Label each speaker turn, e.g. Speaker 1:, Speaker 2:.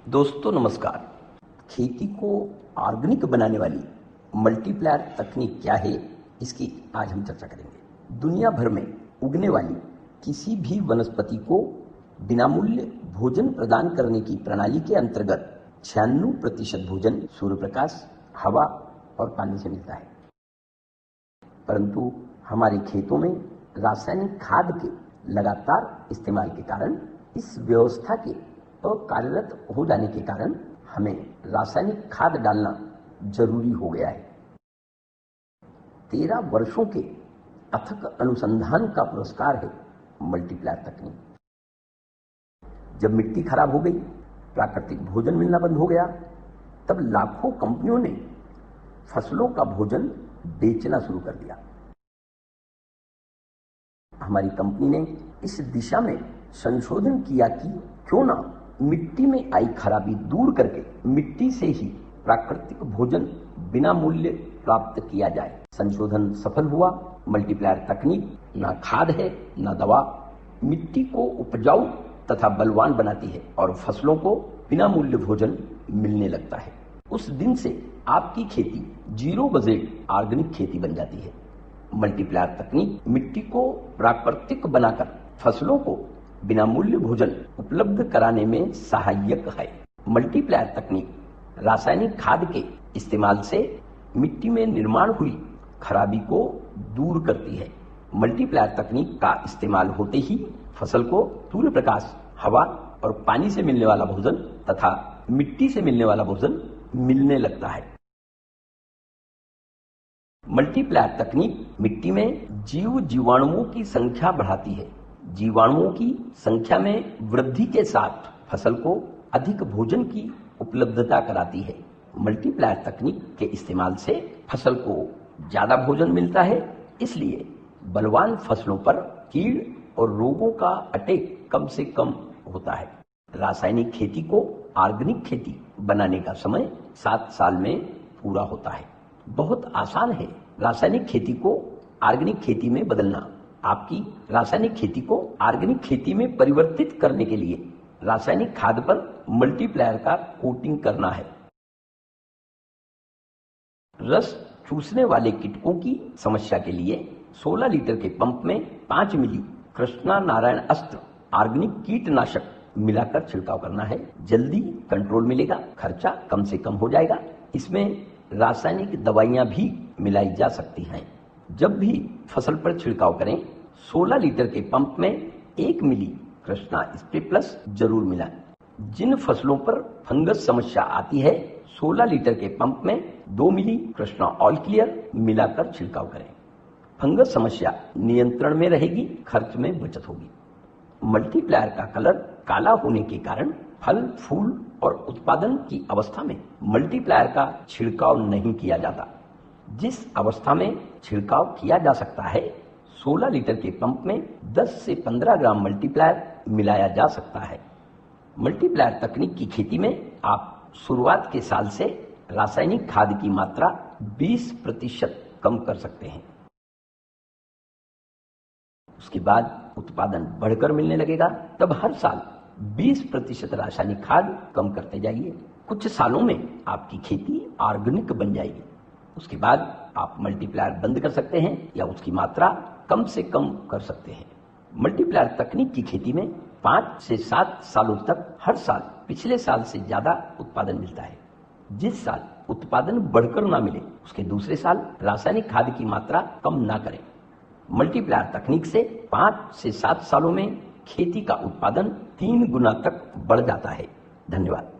Speaker 1: दोस्तों नमस्कार। खेती को ऑर्गेनिक बनाने वाली मल्टीप्लायर तकनीक क्या है, इसकी आज हम चर्चा करेंगे। दुनिया भर में उगने वाली किसी भी वनस्पति को बिना मूल्य भोजन प्रदान करने की प्रणाली के अंतर्गत 96% भोजन सूर्य प्रकाश, हवा और पानी से मिलता है। परंतु हमारे खेतों में रासायनिक खाद के लगातार इस्तेमाल के कारण, इस व्यवस्था के अकार्यरत हो जाने के कारण हमें रासायनिक खाद डालना जरूरी हो गया है। 13 वर्षों के अथक अनुसंधान का पुरस्कार है मल्टीप्लायर तकनीक। जब मिट्टी खराब हो गई, प्राकृतिक भोजन मिलना बंद हो गया, तब लाखों कंपनियों ने फसलों का भोजन बेचना शुरू कर दिया। हमारी कंपनी ने इस दिशा में संशोधन किया कि क्यों ना मिट्टी में आई खराबी दूर करके मिट्टी से ही प्राकृतिक भोजन बिना मूल्य प्राप्त किया जाए। संशोधन सफल हुआ। मल्टीप्लायर तकनीक ना खाद है ना दवा, मिट्टी को उपजाऊ तथा बलवान बनाती है और फसलों को बिना मूल्य भोजन मिलने लगता है। उस दिन से आपकी खेती जीरो बजट ऑर्गेनिक खेती बन जाती है। मल्टीप्लायर तकनीक मिट्टी को प्राकृतिक बनाकर फसलों को बिना मूल्य भोजन उपलब्ध कराने में सहायक है। मल्टीप्लायर तकनीक रासायनिक खाद के इस्तेमाल से मिट्टी में निर्माण हुई खराबी को दूर करती है। मल्टीप्लायर तकनीक का इस्तेमाल होते ही फसल को सूर्य प्रकाश, हवा और पानी से मिलने वाला भोजन तथा मिट्टी से मिलने वाला भोजन मिलने लगता है। मल्टीप्लायर तकनीक मिट्टी में जीवाणुओं की संख्या बढ़ाती है। जीवाणुओं की संख्या में वृद्धि के साथ फसल को अधिक भोजन की उपलब्धता कराती है। मल्टीप्लायर तकनीक के इस्तेमाल से फसल को ज्यादा भोजन मिलता है, इसलिए बलवान फसलों पर कीड़ और रोगों का अटैक कम से कम होता है। रासायनिक खेती को ऑर्गेनिक खेती बनाने का समय 7 साल में पूरा होता है। बहुत आसान है रासायनिक खेती को ऑर्गेनिक खेती में बदलना। आपकी रासायनिक खेती को ऑर्गेनिक खेती में परिवर्तित करने के लिए रासायनिक खाद पर मल्टीप्लायर का कोटिंग करना है। रस चूसने वाले कीटकों की समस्या के लिए 16 लीटर के पंप में 5 मिली कृष्णा नारायण अस्त्र ऑर्गेनिक कीटनाशक मिलाकर छिड़काव करना है। जल्दी कंट्रोल मिलेगा, खर्चा कम से कम हो जाएगा। इसमें रासायनिक दवाइयां भी मिलाई जा सकती हैं। जब भी फसल पर छिड़काव करें, 16 लीटर के पंप में 1 मिली कृष्णा स्प्रे प्लस जरूर मिलाएं। जिन फसलों पर फंगस समस्या आती है, 16 लीटर के पंप में 2 मिली कृष्णा ऑल क्लियर मिलाकर छिड़काव करें। फंगस समस्या नियंत्रण में रहेगी, खर्च में बचत होगी। मल्टीप्लायर का कलर काला होने के कारण फल, फूल और उत्पादन की अवस्था में मल्टीप्लायर का छिड़काव नहीं किया जाता। जिस अवस्था में छिड़काव किया जा सकता है, 16 लीटर के पंप में 10 से 15 ग्राम मल्टीप्लायर मिलाया जा सकता है। मल्टीप्लायर तकनीक की खेती में आप शुरुआत के साल से रासायनिक खाद की मात्रा 20% कम कर सकते हैं। उसके बाद उत्पादन बढ़कर मिलने लगेगा, तब हर साल 20% रासायनिक खाद कम करते जाइए। कुछ सालों में आपकी खेती ऑर्गेनिक बन जाएगी। उसके बाद आप मल्टीप्लायर बंद कर सकते हैं या उसकी मात्रा कम से कम कर सकते हैं। मल्टीप्लायर तकनीक की खेती में 5 से 7 सालों तक हर साल पिछले साल से ज्यादा उत्पादन मिलता है। जिस साल उत्पादन बढ़कर ना मिले, उसके दूसरे साल रासायनिक खाद की मात्रा कम ना करें। मल्टीप्लायर तकनीक से 5 से 7 सालों में खेती का उत्पादन 3 गुना तक बढ़ जाता है। धन्यवाद।